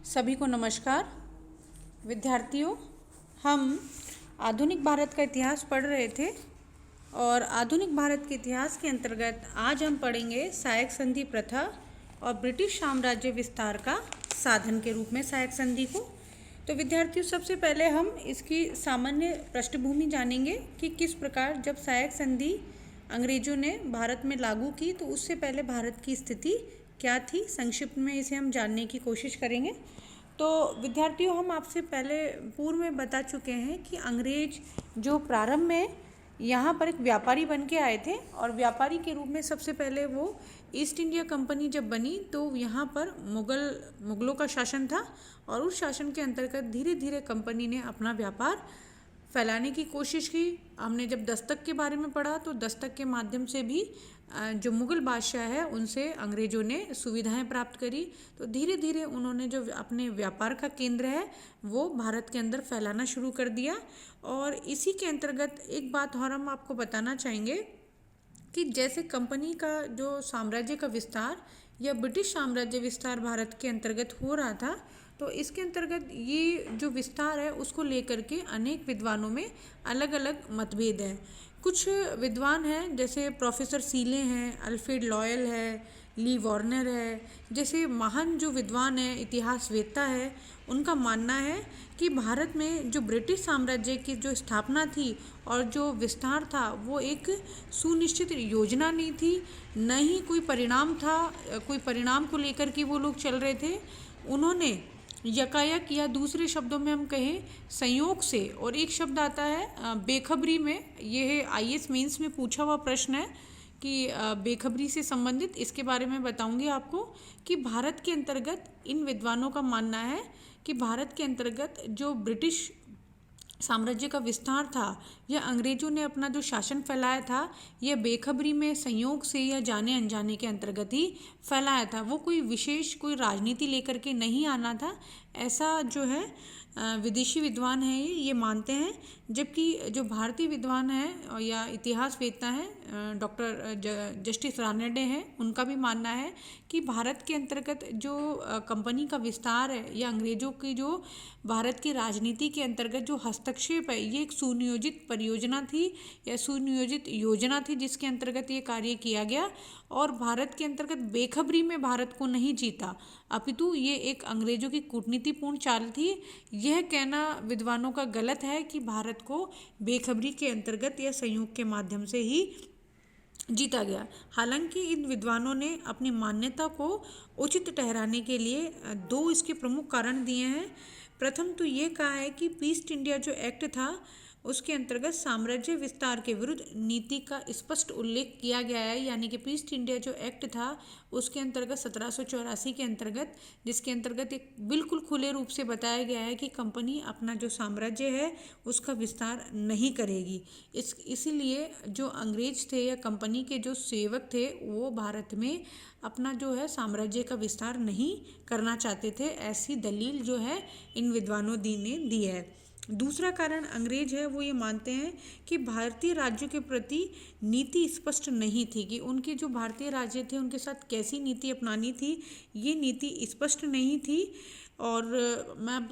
सभी को नमस्कार। विद्यार्थियों, हम आधुनिक भारत का इतिहास पढ़ रहे थे और आधुनिक भारत के इतिहास के अंतर्गत आज हम पढ़ेंगे सहायक संधि प्रथा और ब्रिटिश साम्राज्य विस्तार का साधन के रूप में सहायक संधि को। तो विद्यार्थियों, सबसे पहले हम इसकी सामान्य पृष्ठभूमि जानेंगे कि किस प्रकार जब सहायक संधि अंग्रेजों ने भारत में लागू की तो उससे पहले भारत की स्थिति क्या थी। संक्षिप्त में इसे हम जानने की कोशिश करेंगे। तो विद्यार्थियों, हम आपसे पहले पूर्व में बता चुके हैं कि अंग्रेज जो प्रारंभ में यहाँ पर एक व्यापारी बन के आए थे और व्यापारी के रूप में सबसे पहले वो ईस्ट इंडिया कंपनी जब बनी तो यहाँ पर मुगलों का शासन था और उस शासन के अंतर्गत धीरे धीरे कंपनी ने अपना व्यापार फैलाने की कोशिश की। हमने जब दस्तक के बारे में पढ़ा तो दस्तक के माध्यम से भी जो मुग़ल बादशाह है उनसे अंग्रेज़ों ने सुविधाएं प्राप्त करी। तो धीरे धीरे उन्होंने जो अपने व्यापार का केंद्र है वो भारत के अंदर फैलाना शुरू कर दिया। और इसी के अंतर्गत एक बात और हम आपको बताना चाहेंगे कि जैसे कंपनी का जो साम्राज्य का विस्तार या ब्रिटिश साम्राज्य विस्तार भारत के अंतर्गत हो रहा था, तो इसके अंतर्गत ये जो विस्तार है उसको लेकर के अनेक विद्वानों में अलग अलग मतभेद हैं। कुछ विद्वान हैं जैसे प्रोफेसर सीले हैं, अल्फ्रेड लॉयल है, ली वार्नर है, जैसे महान जो विद्वान है, इतिहासवेत्ता है, उनका मानना है कि भारत में जो ब्रिटिश साम्राज्य की जो स्थापना थी और जो विस्तार था वो एक सुनिश्चित योजना नहीं थी, न ही कोई परिणाम था, कोई परिणाम को लेकर के वो लोग चल रहे थे। उन्होंने यकायक या दूसरे शब्दों में हम कहें संयोग से, और एक शब्द आता है बेखबरी में, यह आईएएस मेंस में पूछा हुआ प्रश्न है कि बेखबरी से संबंधित, इसके बारे में बताऊंगी आपको कि भारत के अंतर्गत इन विद्वानों का मानना है कि भारत के अंतर्गत जो ब्रिटिश साम्राज्य का विस्तार था या अंग्रेजों ने अपना जो शासन फैलाया था यह बेखबरी में, संयोग से या जाने अनजाने के अंतर्गत ही फैलाया था। वो कोई विशेष कोई राजनीति लेकर के नहीं आना था, ऐसा जो है विदेशी विद्वान हैं ये मानते हैं। जबकि जो भारतीय विद्वान हैं या इतिहासवेत्ता हैं डॉक्टर जस्टिस रानडे हैं, उनका भी मानना है कि भारत के अंतर्गत जो कंपनी का विस्तार है या अंग्रेज़ों की जो भारत की राजनीति के अंतर्गत जो हस्तक्षेप है ये एक सुनियोजित परियोजना थी या सुनियोजित योजना थी जिसके अंतर्गत ये कार्य किया गया और भारत के अंतर्गत बेखबरी में भारत को नहीं जीता, अपितु ये एक अंग्रेज़ों की कूटनीतिपूर्ण चाल थी। यह कहना विद्वानों का गलत है कि भारत को बेखबरी के अंतर्गत या संयोग के माध्यम से ही जीता गया। हालांकि इन विद्वानों ने अपनी मान्यता को उचित ठहराने के लिए दो इसके प्रमुख कारण दिए हैं। प्रथम तो ये कहा है कि ईस्ट इंडिया जो एक्ट था उसके अंतर्गत साम्राज्य विस्तार के विरुद्ध नीति का स्पष्ट उल्लेख किया गया है, यानी कि ईस्ट इंडिया जो एक्ट था उसके अंतर्गत 1784 के अंतर्गत, जिसके अंतर्गत एक बिल्कुल खुले रूप से बताया गया है कि कंपनी अपना जो साम्राज्य है उसका विस्तार नहीं करेगी। इसीलिए जो अंग्रेज थे या कंपनी के जो सेवक थे वो भारत में अपना जो है साम्राज्य का विस्तार नहीं करना चाहते थे, ऐसी दलील जो है इन विद्वानों ने दी है। दूसरा कारण अंग्रेज है वो ये मानते हैं कि भारतीय राज्यों के प्रति नीति स्पष्ट नहीं थी, कि उनके जो भारतीय राज्य थे उनके साथ कैसी नीति अपनानी थी ये नीति स्पष्ट नहीं थी। और मैं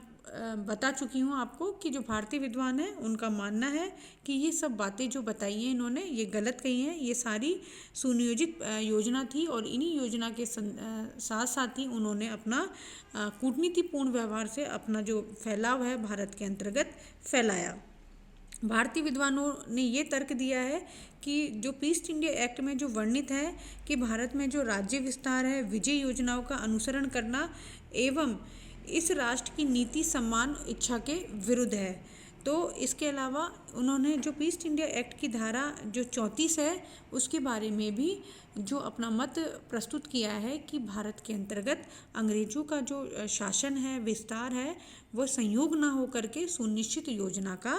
बता चुकी हूँ आपको कि जो भारतीय विद्वान हैं उनका मानना है कि ये सब बातें जो बताई हैं इन्होंने ये गलत कही हैं, ये सारी सुनियोजित योजना थी और इन्हीं योजना के साथ साथ ही उन्होंने अपना कूटनीतिपूर्ण व्यवहार से अपना जो फैलाव है भारत के अंतर्गत फैलाया। भारतीय विद्वानों ने ये तर्क दिया है कि जो ईस्ट इंडिया एक्ट में जो वर्णित है कि भारत में जो राज्य विस्तार है विजय योजनाओं का अनुसरण करना एवं इस राष्ट्र की नीति सम्मान इच्छा के विरुद्ध है। तो इसके अलावा उन्होंने जो ईस्ट इंडिया एक्ट की धारा जो 34 है उसके बारे में भी जो अपना मत प्रस्तुत किया है कि भारत के अंतर्गत अंग्रेजों का जो शासन है, विस्तार है, वह संयोग ना होकर के सुनिश्चित योजना का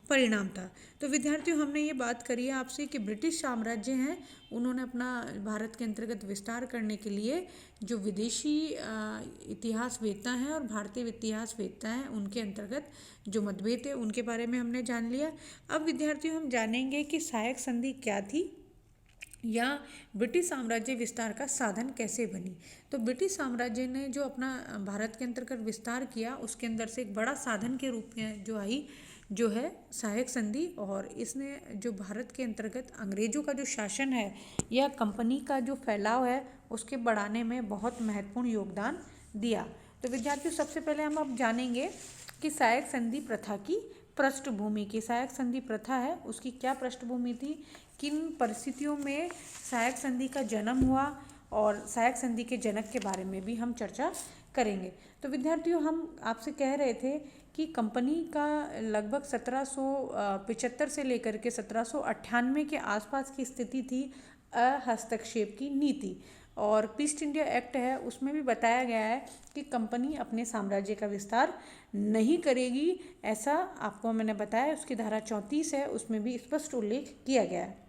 परिणाम था। तो विद्यार्थियों, हमने ये बात करी है आपसे कि ब्रिटिश साम्राज्य हैं उन्होंने अपना भारत के अंतर्गत विस्तार करने के लिए जो विदेशी इतिहासवेत्ता हैं और भारतीय इतिहासवेत्ता हैं उनके अंतर्गत जो मतभेद है उनके बारे में हमने जान लिया। अब विद्यार्थियों, हम जानेंगे कि सहायक संधि क्या थी या ब्रिटिश साम्राज्य विस्तार का साधन कैसे बनी। तो ब्रिटिश साम्राज्य ने जो अपना भारत के अंतर्गत विस्तार किया, उसके अंदर से एक बड़ा साधन के रूप में जो आई जो है सहायक संधि, और इसने जो भारत के अंतर्गत अंग्रेजों का जो शासन है या कंपनी का जो फैलाव है उसके बढ़ाने में बहुत महत्वपूर्ण योगदान दिया। तो विद्यार्थियों, सबसे पहले हम अब जानेंगे कि सहायक संधि प्रथा की पृष्ठभूमि की। सहायक संधि प्रथा है उसकी क्या पृष्ठभूमि थी, किन परिस्थितियों में सहायक संधि का जन्म हुआ, और सहायक संधि के जनक के बारे में भी हम चर्चा करेंगे। तो विद्यार्थियों, हम आपसे कह रहे थे कि कंपनी का लगभग 1775 से लेकर के 1798 के आसपास की स्थिति थी हस्तक्षेप की नीति। और पीस्ट इंडिया एक्ट है उसमें भी बताया गया है कि कंपनी अपने साम्राज्य का विस्तार नहीं करेगी, ऐसा आपको मैंने बताया। उसकी धारा 34 है, उसमें भी स्पष्ट उल्लेख किया गया है।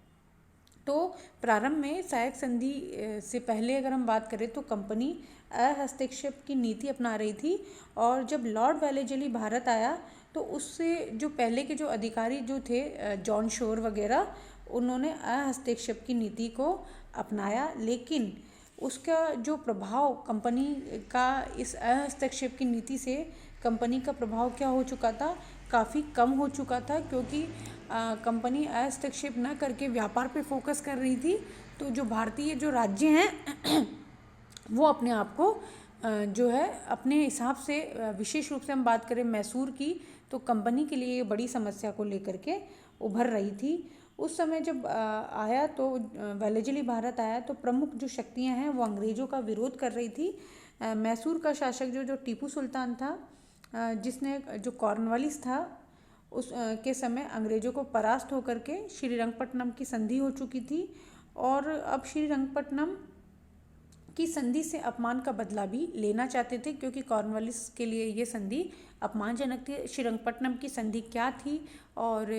तो प्रारंभ में सहायक संधि से पहले अगर हम बात करें तो कंपनी हस्तक्षेप की नीति अपना रही थी, और जब लॉर्ड वेलेस्ली भारत आया तो उससे जो पहले के जो अधिकारी जो थे जॉन शोर वगैरह, उन्होंने हस्तक्षेप की नीति को अपनाया, लेकिन उसका जो प्रभाव कंपनी का इस हस्तक्षेप की नीति से कंपनी का प्रभाव क्या हो चुका था, काफ़ी कम हो चुका था, क्योंकि कंपनी हस्तक्षेप न करके व्यापार पे फोकस कर रही थी। तो जो भारतीय जो राज्य हैं वो अपने आप को जो है अपने हिसाब से, विशेष रूप से हम बात करें मैसूर की, तो कंपनी के लिए ये बड़ी समस्या को लेकर के उभर रही थी। उस समय जब आया तो वेलेस्ली भारत आया तो प्रमुख जो शक्तियां हैं वो अंग्रेज़ों का विरोध कर रही थी। मैसूर का शासक जो टीपू सुल्तान था, जिसने जो कॉर्नवालिस था, उस के समय अंग्रेज़ों को परास्त होकर के श्रीरंगपट्टनम की संधि हो चुकी थी, और अब श्रीरंगपट्टनम की संधि से अपमान का बदला भी लेना चाहते थे, क्योंकि कॉर्नवालिस के लिए ये संधि अपमानजनक थी। श्रीरंगपट्टनम की संधि क्या थी और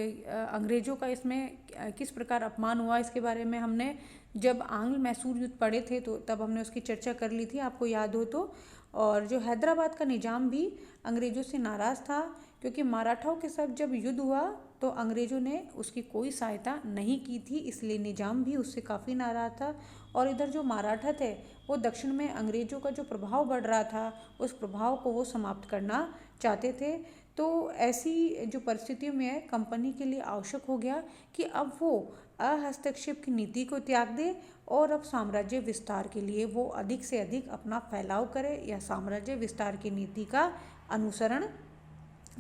अंग्रेज़ों का इसमें किस प्रकार अपमान हुआ, इसके बारे में हमने जब आंग्ल मैसूर युद्ध पढ़े थे तो तब हमने उसकी चर्चा कर ली थी, आपको याद हो तो। और जो हैदराबाद का निज़ाम भी अंग्रेज़ों से नाराज़ था, क्योंकि मराठाओं के साथ जब युद्ध हुआ तो अंग्रेज़ों ने उसकी कोई सहायता नहीं की थी, इसलिए निज़ाम भी उससे काफ़ी नाराज़ था। और इधर जो मराठा थे वो दक्षिण में अंग्रेज़ों का जो प्रभाव बढ़ रहा था उस प्रभाव को वो समाप्त करना चाहते थे। तो ऐसी जो परिस्थितियों में कंपनी के लिए आवश्यक हो गया कि अब वो हस्तक्षेप की नीति को त्याग दे और अब साम्राज्य विस्तार के लिए वो अधिक से अधिक अपना फैलाव करे या साम्राज्य विस्तार की नीति का अनुसरण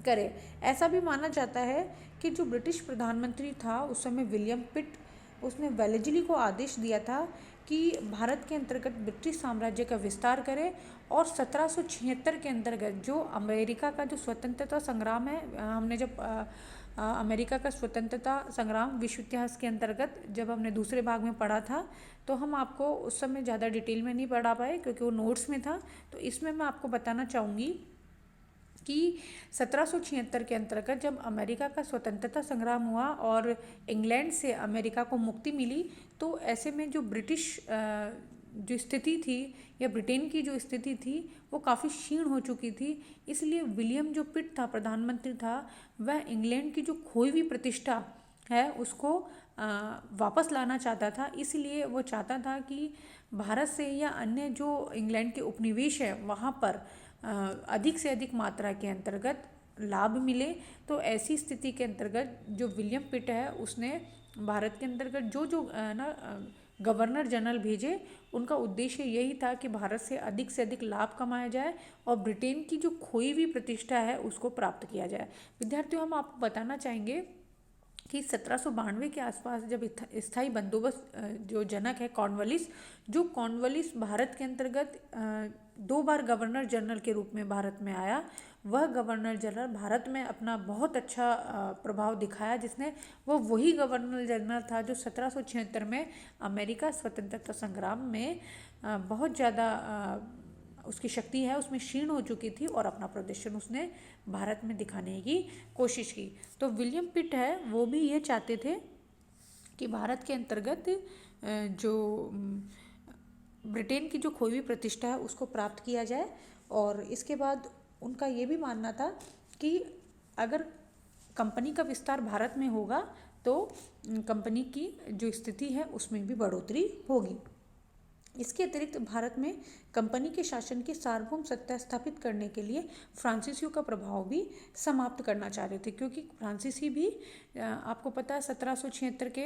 करे। ऐसा भी माना जाता है कि जो ब्रिटिश प्रधानमंत्री था उस समय विलियम पिट, उसने वेलेस्ली को आदेश दिया था कि भारत के अंतर्गत ब्रिटिश साम्राज्य का विस्तार करे, और 1776 के अंतर्गत जो अमेरिका का जो स्वतंत्रता संग्राम है, हमने जब अमेरिका का स्वतंत्रता संग्राम विश्व इतिहास के अंतर्गत जब हमने दूसरे भाग में पढ़ा था तो हम आपको उस समय ज़्यादा डिटेल में नहीं पढ़ा पाए क्योंकि वो नोट्स में था। तो इसमें मैं आपको बताना चाहूँगी कि 1776 के अंतर्गत जब अमेरिका का स्वतंत्रता संग्राम हुआ और इंग्लैंड से अमेरिका को मुक्ति मिली, तो ऐसे में जो ब्रिटिश जो स्थिति थी या ब्रिटेन की जो स्थिति थी वो काफ़ी क्षीण हो चुकी थी। इसलिए विलियम जो पिट था, प्रधानमंत्री था, वह इंग्लैंड की जो खोई हुई प्रतिष्ठा है उसको वापस लाना चाहता था। इसलिए वो चाहता था कि भारत से या अन्य जो इंग्लैंड के उपनिवेश है वहाँ पर अधिक से अधिक मात्रा के अंतर्गत लाभ मिले। तो ऐसी स्थिति के अंतर्गत जो विलियम पिट है उसने भारत के अंतर्गत जो जो गवर्नर जनरल भेजे, उनका उद्देश्य यही था कि भारत से अधिक लाभ कमाया जाए और ब्रिटेन की जो खोई हुई प्रतिष्ठा है उसको प्राप्त किया जाए। विद्यार्थियों, हम आपको बताना चाहेंगे कि 1792 के आसपास जब स्थायी बंदोबस्त जो जनक है कॉर्नवालिस, जो कॉर्नवालिस भारत के अंतर्गत 2 बार गवर्नर जनरल के रूप में भारत में आया, वह गवर्नर जनरल भारत में अपना बहुत अच्छा प्रभाव दिखाया, जिसने वही गवर्नर जनरल था जो 1776 में अमेरिका स्वतंत्रता संग्राम में बहुत ज़्यादा उसकी शक्ति है उसमें क्षीण हो चुकी थी और अपना प्रदर्शन उसने भारत में दिखाने की कोशिश की। तो विलियम पिट है वो भी ये चाहते थे कि भारत के अंतर्गत जो ब्रिटेन की जो खोई हुई प्रतिष्ठा है उसको प्राप्त किया जाए। और इसके बाद उनका ये भी मानना था कि अगर कंपनी का विस्तार भारत में होगा तो कंपनी की जो स्थिति है उसमें भी बढ़ोतरी होगी। इसके अतिरिक्त भारत में कंपनी के शासन की सार्वभौम सत्ता स्थापित करने के लिए फ्रांसीसियों का प्रभाव भी समाप्त करना चाह रहे थे, क्योंकि फ्रांसीसी भी आपको पता है 1776 के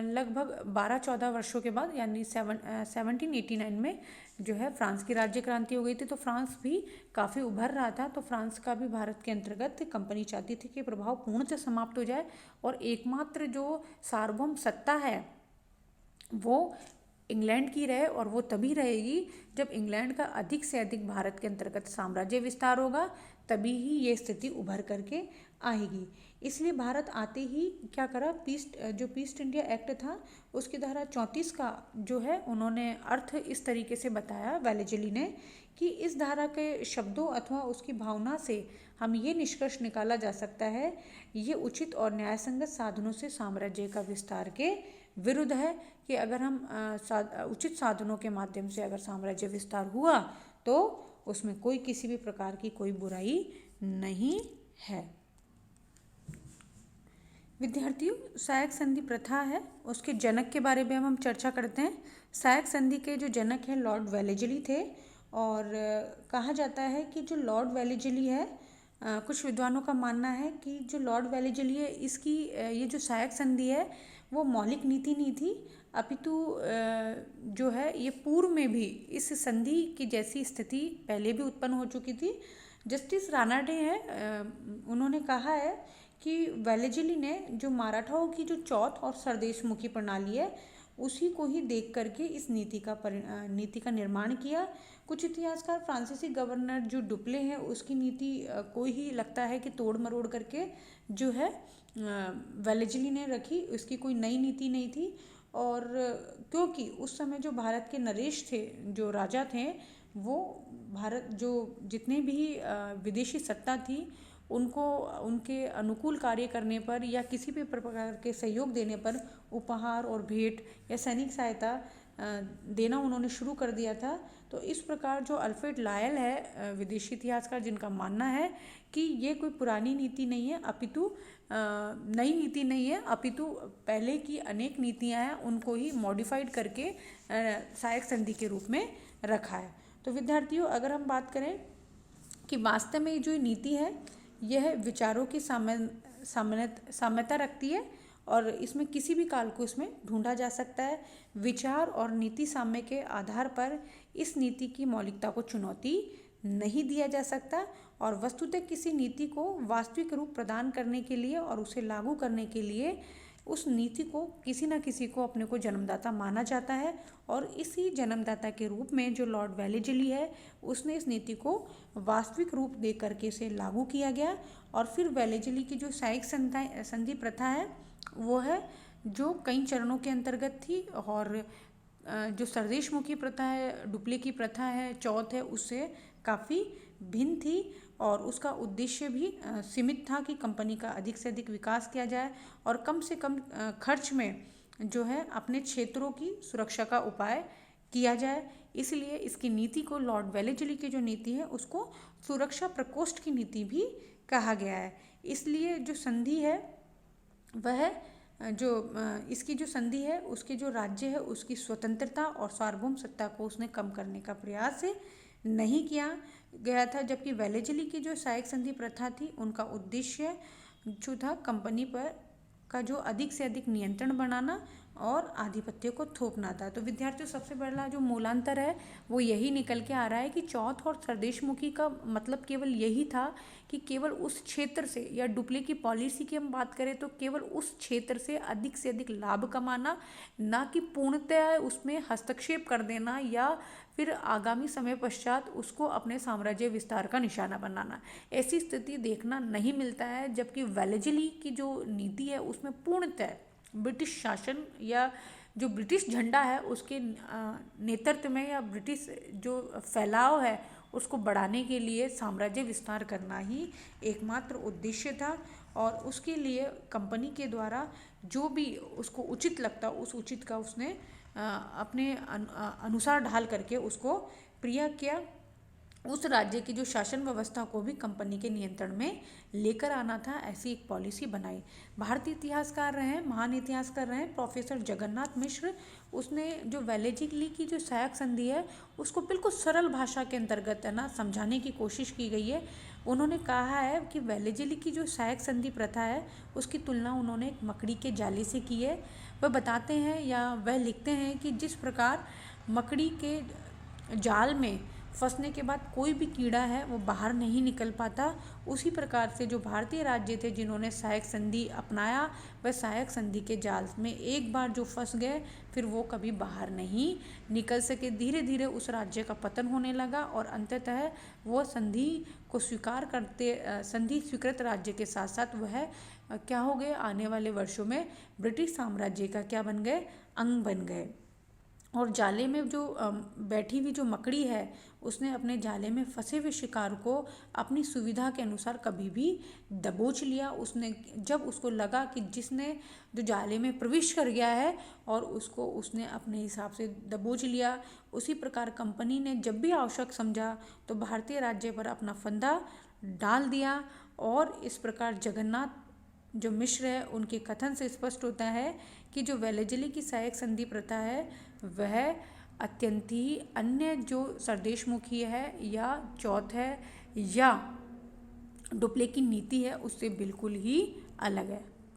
लगभग 12-14 वर्षों के बाद यानी 1789 में जो है फ्रांस की राज्य क्रांति हो गई थी। तो फ्रांस भी काफ़ी उभर रहा था, तो फ्रांस का भी भारत के अंतर्गत कंपनी चाहती थी कि प्रभाव पूर्णतः समाप्त हो जाए और एकमात्र जो सार्वभौम सत्ता है वो इंग्लैंड की रहे, और वो तभी रहेगी जब इंग्लैंड का अधिक से अधिक भारत के अंतर्गत साम्राज्य विस्तार होगा, तभी ही ये स्थिति उभर करके आएगी। इसलिए भारत आते ही क्या करा, जो ईस्ट इंडिया एक्ट था उसकी धारा 34 का जो है उन्होंने अर्थ इस तरीके से बताया वेलेजली ने कि इस धारा के शब्दों अथवा उसकी भावना से हम ये निष्कर्ष निकाला जा सकता है, ये उचित और न्यायसंगत साधनों से साम्राज्य का विस्तार के विरुद्ध है कि अगर हम उचित साधनों के माध्यम से अगर साम्राज्य विस्तार हुआ तो उसमें कोई किसी भी प्रकार की कोई बुराई नहीं है। विद्यार्थियों, सायक संधि प्रथा है उसके जनक के बारे में हम चर्चा करते हैं। सायक संधि के जो जनक हैं लॉर्ड वेलेजली थे, और कहा जाता है कि जो लॉर्ड वेलेजली है, कुछ विद्वानों का मानना है कि जो लॉर्ड वेलेजली है इसकी ये जो सायक संधि है वो मौलिक नीति नहीं थी, अपितु जो है ये पूर्व में भी इस संधि की जैसी स्थिति पहले भी उत्पन्न हो चुकी थी। जस्टिस रानाडे हैं, उन्होंने कहा है कि वेलेजली ने जो मराठाओं की जो चौथ और सरदेशमुखी प्रणाली है उसी को ही देख करके इस नीति का निर्माण किया। कुछ इतिहासकार फ्रांसीसी गवर्नर जो डुप्ले हैं उसकी नीति को ही लगता है कि तोड़ मरोड़ करके जो है वेलेजली ने रखी, उसकी कोई नई नीति नहीं थी। और क्योंकि उस समय जो भारत के नरेश थे, जो राजा थे, वो भारत जो जितने भी विदेशी सत्ता थी उनको उनके अनुकूल कार्य करने पर या किसी भी प्रकार के सहयोग देने पर उपहार और भेंट या सैनिक सहायता देना उन्होंने शुरू कर दिया था। तो इस प्रकार जो अल्फ्रेड लायल है विदेशी इतिहासकार, जिनका मानना है कि ये कोई पुरानी नीति नहीं है अपितु नई नीति नहीं है, अपितु पहले की अनेक नीतियां हैं उनको ही मॉडिफाइड करके सायक संधि के रूप में रखा है। तो विद्यार्थियों, अगर हम बात करें कि वास्तव में जो नीति है यह विचारों की साम्यता रखती है और इसमें किसी भी काल को इसमें ढूंढा जा सकता है। विचार और नीति साम्य के आधार पर इस नीति की मौलिकता को चुनौती नहीं दिया जा सकता, और वस्तुतः किसी नीति को वास्तविक रूप प्रदान करने के लिए और उसे लागू करने के लिए उस नीति को किसी न किसी को अपने को जन्मदाता माना जाता है, और इसी जन्मदाता के रूप में जो लॉर्ड वेलेजली है उसने इस नीति को वास्तविक रूप दे करके इसे लागू किया गया। और फिर वेलेजली की जो सायक संधि प्रथा है वो है जो कई चरणों के अंतर्गत थी, और जो सरदेशमुखी प्रथा है, डुप्ले की प्रथा है, चौथ है, उससे काफ़ी भिन्न थी, और उसका उद्देश्य भी सीमित था कि कंपनी का अधिक से अधिक विकास किया जाए और कम से कम खर्च में जो है अपने क्षेत्रों की सुरक्षा का उपाय किया जाए। इसलिए इसकी नीति को, लॉर्ड वेलेजली की जो नीति है उसको सुरक्षा प्रकोष्ठ की नीति भी कहा गया है। इसलिए जो संधि है वह जो इसकी जो संधि है उसके जो राज्य है उसकी स्वतंत्रता और सार्वभौम सत्ता को उसने कम करने का प्रयास नहीं किया गया था, जबकि वेलेजली की जो सायक संधि प्रथा थी उनका उद्देश्य जो था कंपनी पर का जो अधिक से अधिक नियंत्रण बनाना और आधिपत्य को थोपना था। तो विद्यार्थियों, सबसे बड़ा जो मूलांतर है वो यही निकल के आ रहा है कि चौथ और सरदेशमुखी का मतलब केवल यही था कि केवल उस क्षेत्र से, या डुप्ले की पॉलिसी की हम बात करें तो केवल उस क्षेत्र से अधिक लाभ कमाना, ना कि पूर्णतः उसमें हस्तक्षेप कर देना या फिर आगामी समय पश्चात उसको अपने साम्राज्य विस्तार का निशाना बनाना। ऐसी स्थिति देखना नहीं मिलता है, जबकि वेलेजली की जो नीति है उसमें पूर्णतः ब्रिटिश शासन या जो ब्रिटिश झंडा है उसके नेतृत्व में, या ब्रिटिश जो फैलाव है उसको बढ़ाने के लिए साम्राज्य विस्तार करना ही एकमात्र उद्देश्य था, और उसके लिए कंपनी के द्वारा जो भी उसको उचित लगता उस उचित का उसने अपने अनुसार ढाल करके उसको प्रिय किया। उस राज्य की जो शासन व्यवस्था को भी कंपनी के नियंत्रण में लेकर आना था, ऐसी एक पॉलिसी बनाई। भारतीय इतिहासकार रहे हैं, महान इतिहासकार रहे हैं प्रोफेसर जगन्नाथ मिश्र। उसने जो वेलेज़िली की जो सहायक संधि है उसको बिल्कुल सरल भाषा के अंतर्गत है ना समझाने की कोशिश की गई है। उन्होंने कहा है कि वेलेज़िली की जो सहायक संधि प्रथा है उसकी तुलना उन्होंने एक मकड़ी के जाले से की है। वह बताते हैं या वह लिखते हैं कि जिस प्रकार मकड़ी के जाल में फंसने के बाद कोई भी कीड़ा है वो बाहर नहीं निकल पाता, उसी प्रकार से जो भारतीय राज्य थे जिन्होंने सहायक संधि अपनाया वह सहायक संधि के जाल में एक बार जो फंस गए फिर वो कभी बाहर नहीं निकल सके। धीरे धीरे उस राज्य का पतन होने लगा और अंततः वो संधि को स्वीकार करते संधि स्वीकृत राज्य के साथ साथ वह क्या हो गए, आने वाले वर्षों में ब्रिटिश साम्राज्य का क्या बन गए, अंग बन गए। और जाले में जो बैठी हुई जो मकड़ी है उसने अपने जाले में फंसे हुए शिकार को अपनी सुविधा के अनुसार कभी भी दबोच लिया। उसने जब उसको लगा कि जिसने जो जाले में प्रवेश कर गया है और उसको उसने अपने हिसाब से दबोच लिया, उसी प्रकार कंपनी ने जब भी आवश्यक समझा तो भारतीय राज्य पर अपना फंदा डाल दिया। और इस प्रकार जगन्नाथ जो मिश्र है उनके कथन से स्पष्ट होता है कि जो वेलेज़िली की सहायक संधि प्रथा है वह अत्यंत ही अन्य जो सरदेशमुखी है या चौथ है या डुप्ले की नीति है उससे बिल्कुल ही अलग है।